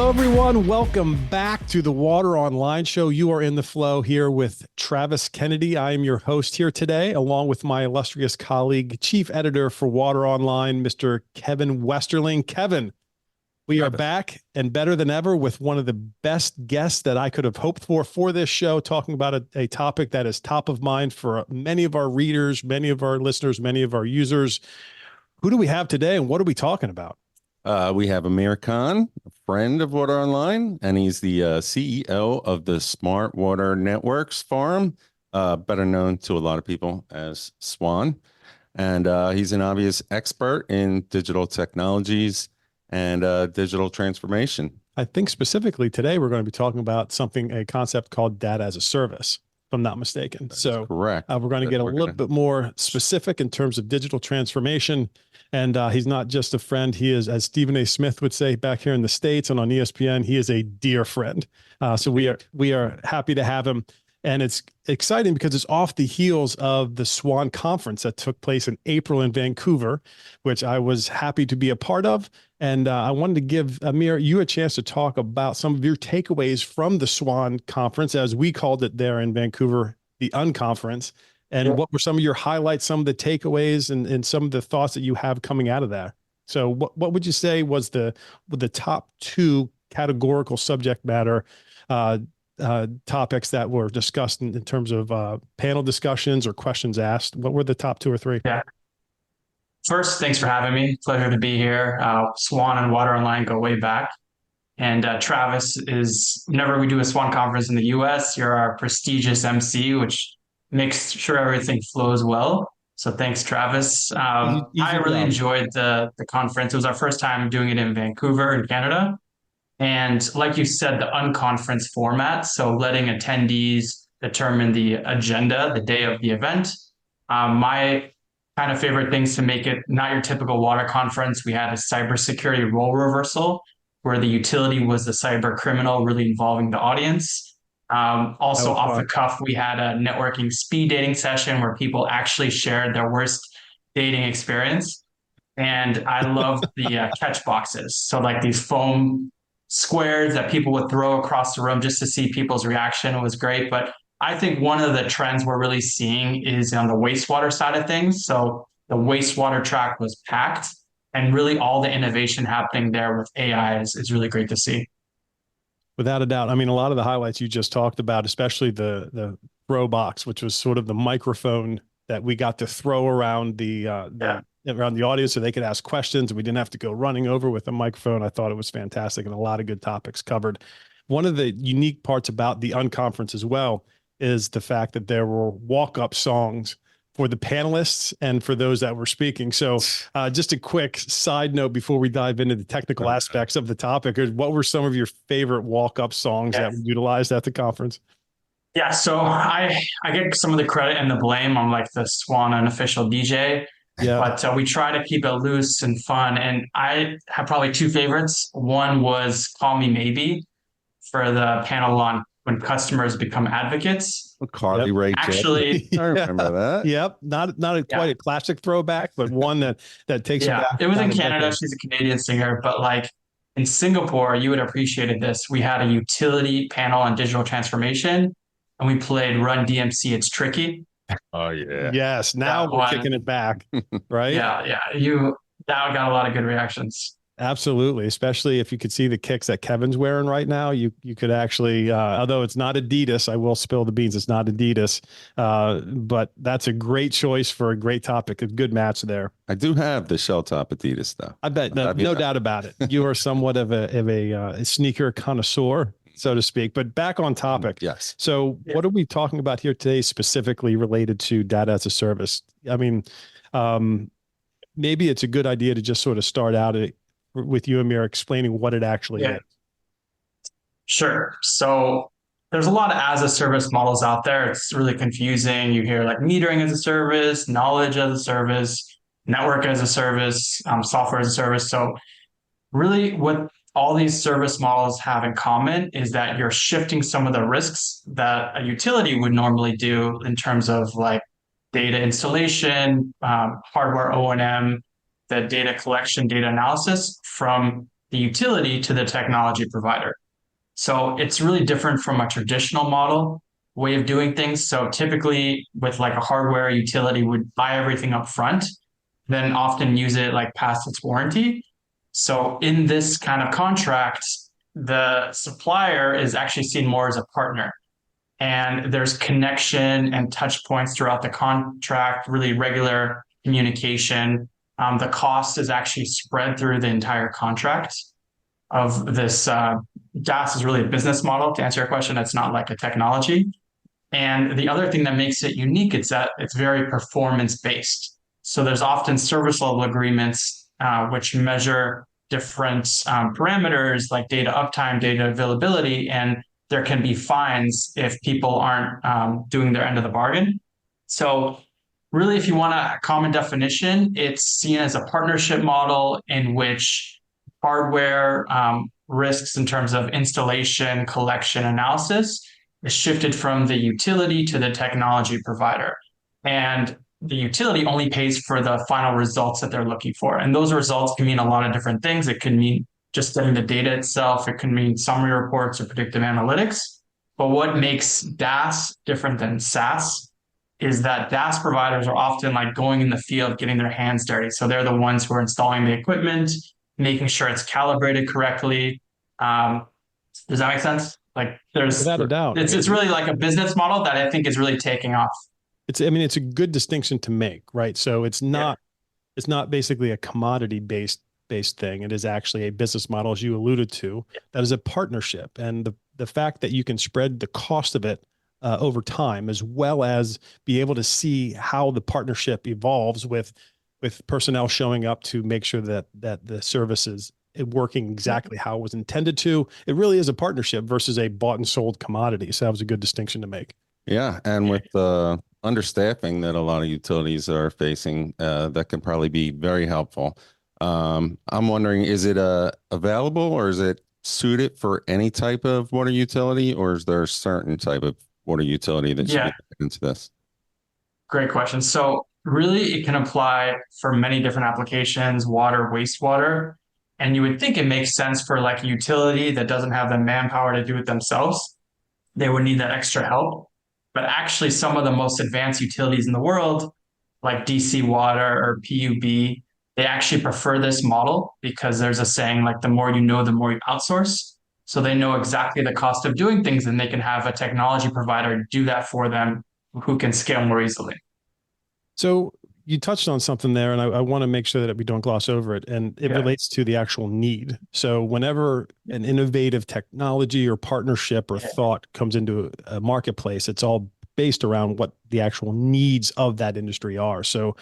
Hello, everyone. Welcome back to the Water Online Show. You are in the flow here with Travis Kennedy. I am your host here today, along with my illustrious colleague, Chief Editor for Water Online, Mr. Kevin Westerling. Kevin, we are back and better than ever with one of the best guests that I could have hoped for this show, talking about a topic that is top of mind for many of our readers, many of our listeners, many of our users. Who do we have today, and what are we talking about? We have Amir Cahn, a friend of Water Online, and he's the CEO of the Smart Water Networks Forum, better known to a lot of people as SWAN. And he's an obvious expert in digital technologies and digital transformation. I think specifically today we're going to be talking about a concept called data as a service, if I'm not mistaken. So correct. We're going to get a little bit more specific in terms of digital transformation. And he's not just a friend. He is, as Stephen A. Smith would say back here in the States and on ESPN, he is a dear friend. So we are happy to have him. And it's exciting because it's off the heels of the SWAN conference that took place in April in Vancouver, which I was happy to be a part of. And I wanted to give Amir, you a chance to talk about some of your takeaways from the SWAN conference, as we called it there in Vancouver, the unconference. And what were some of your highlights, some of the takeaways, and some of the thoughts that you have coming out of that? So what would you say was the top two categorical subject matter topics that were discussed in terms of panel discussions or questions asked? What were the top two or three? Yeah. First, thanks for having me. Pleasure to be here. SWAN and Water Online go way back. And Travis is, whenever we do a SWAN conference in the US, you're our prestigious MC, which makes sure everything flows well. So thanks, Travis. I really enjoyed the conference. It was our first time doing it in Vancouver in Canada. And like you said, the unconference format, so letting attendees determine the agenda the day of the event. My kind of favorite things to make it not your typical water conference, we had a cybersecurity role reversal where the utility was the cyber criminal, really involving the audience. Also off the cuff, we had a networking speed dating session where people actually shared their worst dating experience. And I loved the catch boxes. So like these foam squares that people would throw across the room just to see people's reaction. It was great. But I think one of the trends we're really seeing is on the wastewater side of things. So the wastewater track was packed, and really all the innovation happening there with AI is really great to see. Without a doubt. I mean, a lot of the highlights you just talked about, especially the throw box, which was sort of the microphone that we got to throw around around the audience so they could ask questions, and we didn't have to go running over with a microphone. I thought it was fantastic and a lot of good topics covered. One of the unique parts about the unconference as well is the fact that there were walk-up songs for the panelists and for those that were speaking. So just a quick side note before we dive into the technical aspects of the topic, what were some of your favorite walk-up songs that were utilized at the conference? Yeah, so I get some of the credit and the blame. I'm like the SWAN unofficial DJ, but we try to keep it loose and fun. And I have probably two favorites. One was Call Me Maybe for the panel on when customers become advocates. Carly Rae actually, I remember that. Yep, not quite a classic throwback, but one that takes you back. It was in Canada. She's a Canadian singer, but like in Singapore, you would have appreciated this. We had a utility panel on digital transformation, and we played Run DMC. It's Tricky. Oh yeah. Yes. Now we're kicking it back, right? Yeah. That got a lot of good reactions. Absolutely. Especially if you could see the kicks that Kevin's wearing right now, you could actually, although it's not Adidas, I will spill the beans. It's not Adidas, but that's a great choice for a great topic. A good match there. I do have the shell top Adidas though. I bet no doubt about it. You are somewhat of a sneaker connoisseur, so to speak, but back on topic. Yes. So what are we talking about here today specifically related to data as a service? I mean, maybe it's a good idea to just sort of start out with you, Amir, explaining what it actually is. Sure. So there's a lot of as a service models out there. It's really confusing. You hear like metering as a service, knowledge as a service, network as a service, software as a service. So really what all these service models have in common is that you're shifting some of the risks that a utility would normally do in terms of like data installation, hardware O&M, the data collection, data analysis from the utility to the technology provider. So it's really different from a traditional model way of doing things. So typically with like a hardware utility would buy everything up front, then often use it like past its warranty. So in this kind of contract, the supplier is actually seen more as a partner. And there's connection and touch points throughout the contract, really regular communication. The cost is actually spread through the entire contract of this. DaaS is really a business model, to answer your question. It's not like a technology. And the other thing that makes it unique is that it's very performance based. So there's often service level agreements which measure different parameters like data uptime, data availability, and there can be fines if people aren't doing their end of the bargain. So really, if you want a common definition, it's seen as a partnership model in which hardware risks in terms of installation, collection, analysis is shifted from the utility to the technology provider. And the utility only pays for the final results that they're looking for. And those results can mean a lot of different things. It can mean just getting the data itself. It can mean summary reports or predictive analytics. But what makes DaaS different than SaaS is that DaaS providers are often like going in the field, getting their hands dirty. So they're the ones who are installing the equipment, making sure it's calibrated correctly. Does that make sense? Like there's, without a doubt, it's really like a business model that I think is really taking off. it's a good distinction to make, right? So it's not basically a commodity based thing. It is actually a business model, as you alluded to, that is a partnership. And the fact that you can spread the cost of it over time, as well as be able to see how the partnership evolves with personnel showing up to make sure that the service is working exactly how it was intended to. It really is a partnership versus a bought and sold commodity. So that was a good distinction to make. Yeah. And with the understaffing that a lot of utilities are facing, that can probably be very helpful. I'm wondering, is it available, or is it suited for any type of water utility, or is there a certain type of water utility that should be into this? Great question. So really it can apply for many different applications, water, wastewater. And you would think it makes sense for like a utility that doesn't have the manpower to do it themselves. They would need that extra help. But actually some of the most advanced utilities in the world, like DC Water or PUB, they actually prefer this model because there's a saying like the more you know, the more you outsource. So they know exactly the cost of doing things, and they can have a technology provider do that for them who can scale more easily. So you touched on something there, and I want to make sure that we don't gloss over it. And it relates to the actual need. So whenever an innovative technology or partnership or thought comes into a marketplace, it's all based around what the actual needs of that industry are. So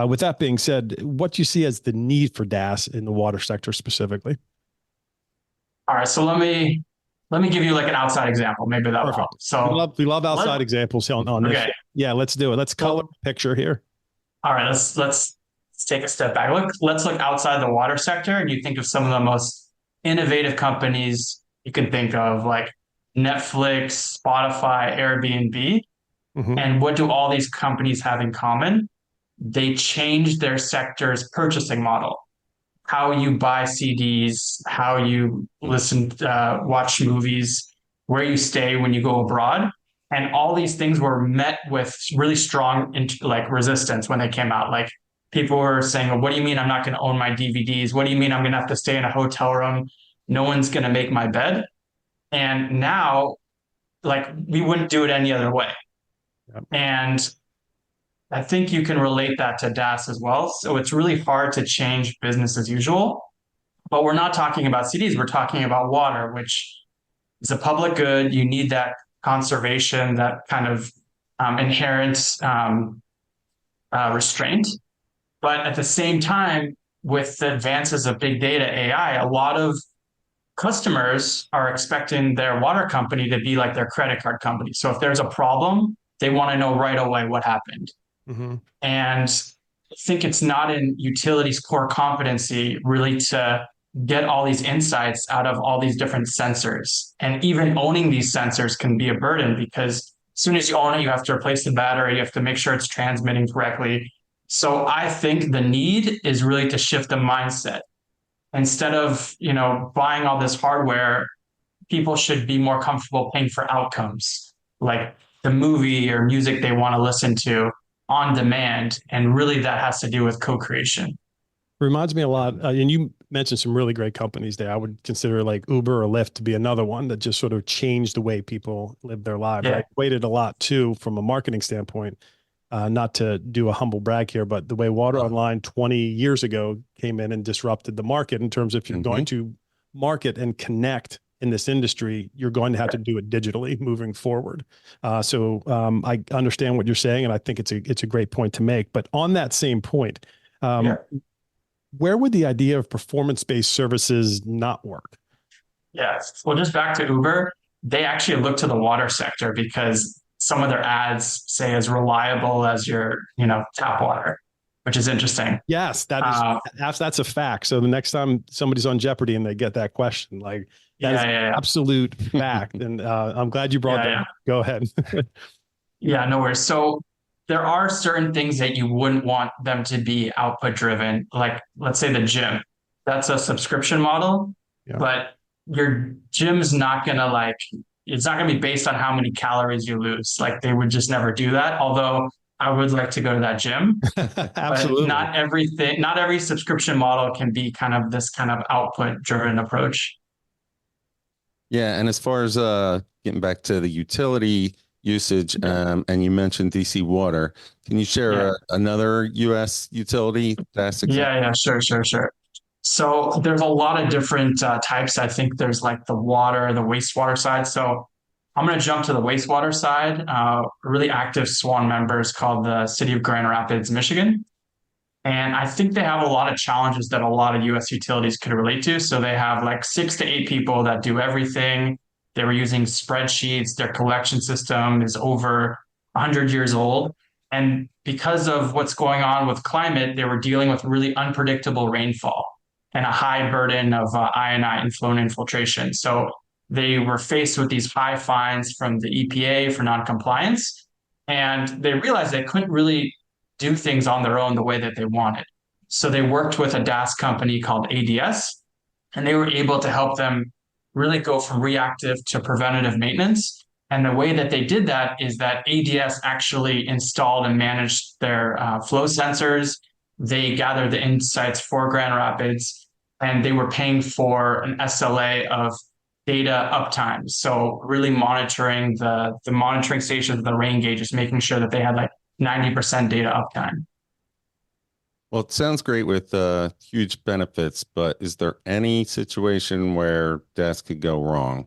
with that being said, what do you see as the need for DaaS in the water sector specifically? All right, so let me give you like an outside example. Maybe that will help. So we love outside examples on this. Yeah, let's do it. Let's color the picture here. All right, let's take a step back. Let's look outside the water sector, and you think of some of the most innovative companies you can think of, like Netflix, Spotify, Airbnb. Mm-hmm. And what do all these companies have in common? They changed their sector's purchasing model. How you buy CDs, how you listen, watch movies, where you stay when you go abroad. And all these things were met with really strong resistance when they came out. Like people were saying, well, what do you mean I'm not going to own my DVDs? What do you mean I'm going to have to stay in a hotel room? No one's going to make my bed. And now, like, we wouldn't do it any other way. Yep. And I think you can relate that to DaaS as well. So it's really hard to change business as usual. But we're not talking about CDs. We're talking about water, which is a public good. You need that conservation, that kind of inherent restraint. But at the same time, with the advances of big data, AI, a lot of customers are expecting their water company to be like their credit card company. So if there's a problem, they want to know right away what happened. Mm-hmm. And I think it's not in utilities' core competency really to get all these insights out of all these different sensors. And even owning these sensors can be a burden, because as soon as you own it, you have to replace the battery, you have to make sure it's transmitting correctly. So I think the need is really to shift the mindset. instead of, buying all this hardware, people should be more comfortable paying for outcomes, like the movie or music they want to listen to on demand. And really that has to do with co-creation. Reminds me a lot, and you mentioned some really great companies there. I would consider like Uber or Lyft to be another one that just sort of changed the way people live their lives. Yeah. I waited a lot too from a marketing standpoint, not to do a humble brag here, but the way Water Online 20 years ago came in and disrupted the market in terms of if you're going to market and connect in this industry, you're going to have to do it digitally moving forward. So I understand what you're saying, and I think it's a great point to make. But on that same point, where would the idea of performance-based services not work? Yes. Well, just back to Uber, they actually look to the water sector because some of their ads say as reliable as your, tap water, which is interesting. Yes, that's a fact. So the next time somebody's on Jeopardy and they get that question, like that is absolute fact. And I'm glad you brought that up. Go ahead. Yeah, no worries. So there are certain things that you wouldn't want them to be output driven. Like let's say the gym, that's a subscription model, but your gym's not going to it's not going to be based on how many calories you lose. Like they would just never do that. Although I would like to go to that gym. Absolutely. But not every subscription model can be kind of this kind of output driven approach. Yeah. And as far as getting back to the utility usage, and you mentioned DC Water, can you share another US utility DaaS example? Yeah, sure. So there's a lot of different types. I think there's like the water, the wastewater side. So I'm going to jump to the wastewater side. A really active SWAN member is called the City of Grand Rapids, Michigan. And I think they have a lot of challenges that a lot of US utilities could relate to. So they have like 6 to 8 people that do everything. They were using spreadsheets. Their collection system is over 100 years old. And because of what's going on with climate, they were dealing with really unpredictable rainfall and a high burden of I&I inflow and infiltration. So they were faced with these high fines from the EPA for noncompliance. And they realized they couldn't really do things on their own the way that they wanted. So they worked with a DaaS company called ADS, and they were able to help them really go from reactive to preventative maintenance. And the way that they did that is that ADS actually installed and managed their flow sensors. They gathered the insights for Grand Rapids, and they were paying for an SLA of data uptime. So really monitoring the monitoring stations, the rain gauges, making sure that they had like 90% data uptime. Well, it sounds great with huge benefits, but is there any situation where DaaS could go wrong?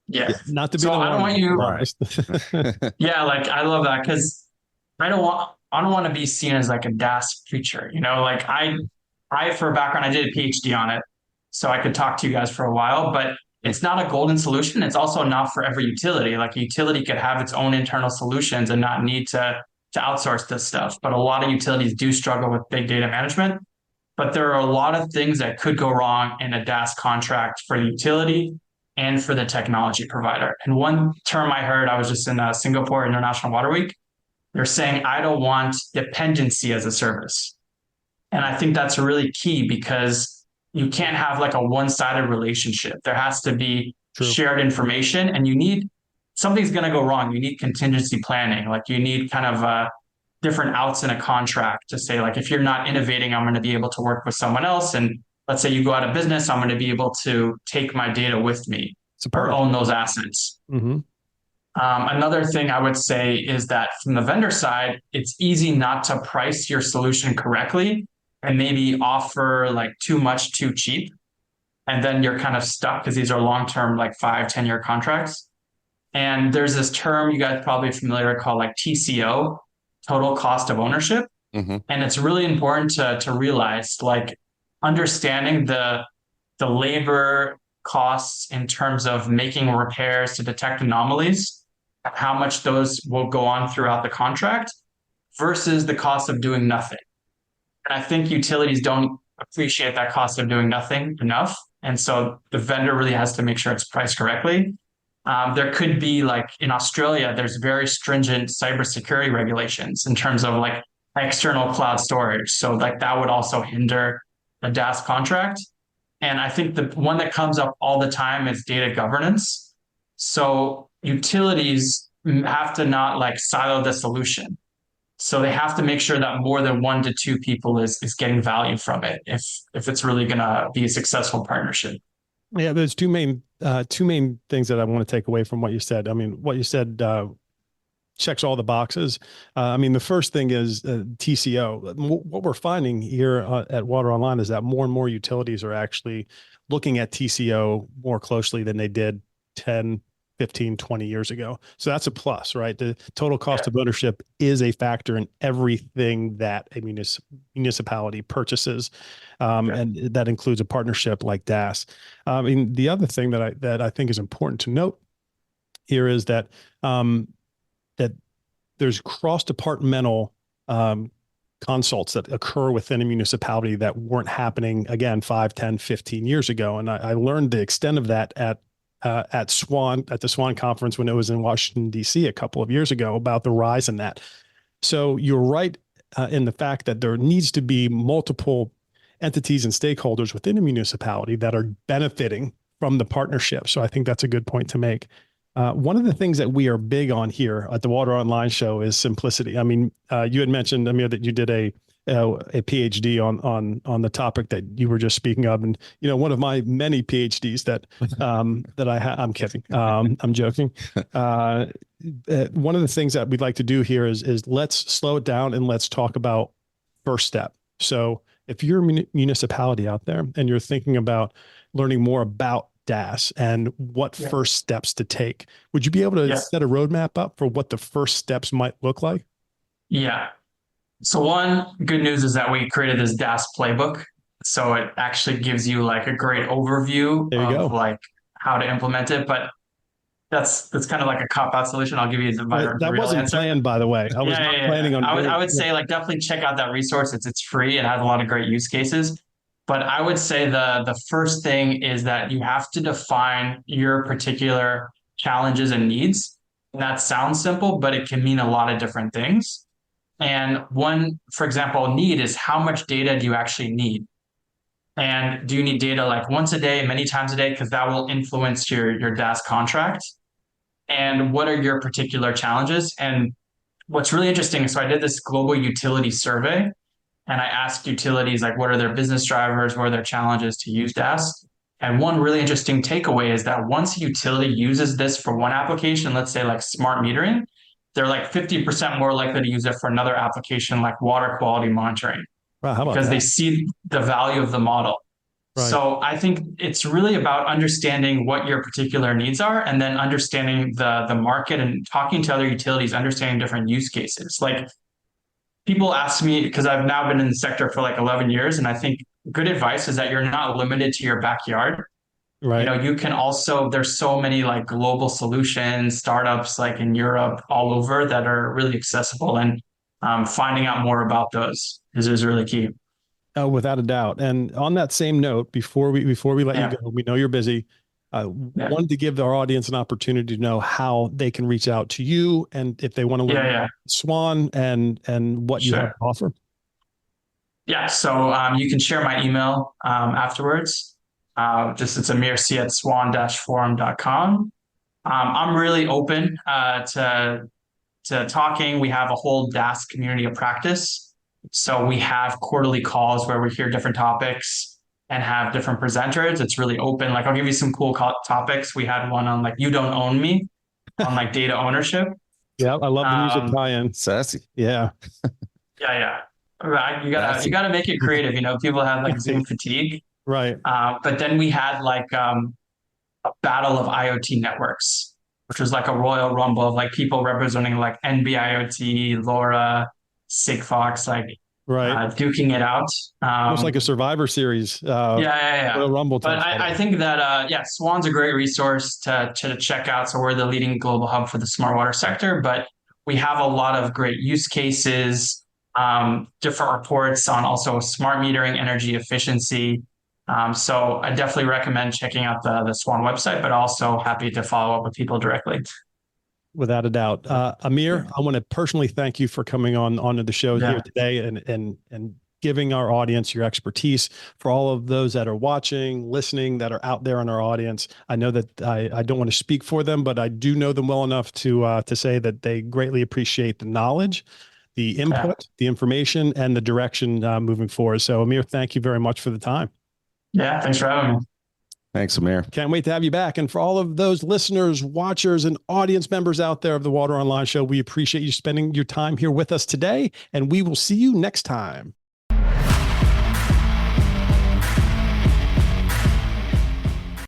Yeah. Not to be so I don't want you. Yeah, I love that because I don't want to be seen as like a DaaS preacher. Like I for a background, I did a PhD on it, so I could talk to you guys for a while, but it's not a golden solution. It's also not for every utility. Like a utility could have its own internal solutions and not need to outsource this stuff. But a lot of utilities do struggle with big data management. But there are a lot of things that could go wrong in a DaaS contract for the utility and for the technology provider. And one term I heard, I was just in Singapore International Water Week, they're saying, I don't want dependency as a service. And I think that's really key because you can't have like a one-sided relationship. There has to be shared information, and something's going to go wrong. You need contingency planning. Like you need kind of different outs in a contract to say, like, if you're not innovating, I'm going to be able to work with someone else. And let's say you go out of business, I'm going to be able to take my data with me or own those assets. Mm-hmm. Another thing I would say is that from the vendor side, it's easy not to price your solution correctly and maybe offer like too much, too cheap. And then you're kind of stuck because these are long-term, like 5-10 year contracts. And there's this term you guys probably familiar called like TCO, total cost of ownership. Mm-hmm. And it's really important to realize, like, understanding the labor costs in terms of making repairs to detect anomalies, how much those will go on throughout the contract versus the cost of doing nothing. And I think utilities don't appreciate that cost of doing nothing enough. And so the vendor really has to make sure it's priced correctly. There could be, like in Australia, there's very stringent cybersecurity regulations in terms of like external cloud storage. So like that would also hinder a DaaS contract. And I think the one that comes up all the time is data governance. So utilities have to not like silo the solution. So they have to make sure that more than 1 to 2 people is getting value from it if it's really going to be a successful partnership. Yeah, there's two main things that I want to take away from what you said. I mean, what you said checks all the boxes. I mean, the first thing is TCO. What we're finding here at Water Online is that more and more utilities are actually looking at TCO more closely than they did 10, 15, 20 years ago. So that's a plus, right? The total cost of ownership is a factor in everything that a municipality purchases. And that includes a partnership like DaaS. I mean, the other thing that I think is important to note here is that that there's cross-departmental consults that occur within a municipality that weren't happening, again, 5, 10, 15 years ago. And I learned the extent of that at SWAN, at the SWAN conference when it was in Washington, D.C. a couple of years ago, about the rise in that. So you're right in the fact that there needs to be multiple entities and stakeholders within a municipality that are benefiting from the partnership. So I think that's a good point to make. One of the things that we are big on here at the Water Online show is simplicity. I mean, you had mentioned, Amir, that you did a PhD on the topic that you were just speaking of, and one of my many PhDs that I have. I'm kidding. I'm joking. One of the things that we'd like to do here is let's slow it down and let's talk about first step. So if you're a municipality out there and you're thinking about learning more about DaaS and what first steps to take, would you be able to set a roadmap up for what the first steps might look like? Yeah. So one good news is that we created this DaaS playbook. So it actually gives you like a great overview of like how to implement it. But that's kind of like a cop-out solution. I'll give you the that real wasn't answer. planned, by the way. I was not planning on. I would say like definitely check out that resource. It's free. It has a lot of great use cases. But I would say the first thing is that you have to define your particular challenges and needs. And that sounds simple, but it can mean a lot of different things. And one, for example, need is how much data do you actually need? And do you need data like once a day, many times a day? Because that will influence your DaaS contract. And what are your particular challenges? And what's really interesting, so I did this global utility survey, and I asked utilities, like, what are their business drivers? What are their challenges to use DaaS? And one really interesting takeaway is that once a utility uses this for one application, let's say like smart metering, they're like 50% more likely to use it for another application like water quality monitoring. Wow, how about because that? They see the value of the model. Right. So I think it's really about understanding what your particular needs are and then understanding the market and talking to other utilities, understanding different use cases. Like people ask me, because I've now been in the sector for like 11 years, and I think good advice is that you're not limited to your backyard. Right. You can also, there's so many like global solutions, startups like in Europe, all over that are really accessible, and finding out more about those is really key. Without a doubt. And on that same note, before we let you go, we know you're busy. Wanted to give our audience an opportunity to know how they can reach out to you and if they want to learn about SWAN and what you have to offer. Yeah. So you can share my email afterwards. It's amirc@swan-forum.com. I'm really open to talking. We have a whole DaaS community of practice. So we have quarterly calls where we hear different topics and have different presenters. It's really open. Like I'll give you some cool topics. We had one on like you don't own me, on like data ownership. Yeah, I love the music tie-in. Sassy. Yeah. Yeah. Right. You gotta make it creative. People have like Zoom fatigue. Right. But then we had like a battle of IoT networks, which was like a royal rumble of like people representing like NB-IoT, LoRa, Sigfox, like duking it out. Almost like a Survivor Series. Rumble. But I think that, SWAN's a great resource to check out. So we're the leading global hub for the smart water sector, but we have a lot of great use cases, different reports on also smart metering, energy efficiency. So I definitely recommend checking out the SWAN website, but also happy to follow up with people directly. Without a doubt. Amir, I want to personally thank you for coming onto the show here today and giving our audience your expertise. For all of those that are watching, listening, that are out there in our audience, I know that I don't want to speak for them, but I do know them well enough to say that they greatly appreciate the knowledge, the input, the information, and the direction moving forward. So Amir, thank you very much for the time. Yeah, thanks for having me. Thanks, Amir. Can't wait to have you back. And for all of those listeners, watchers, and audience members out there of the Water Online Show, we appreciate you spending your time here with us today, and we will see you next time.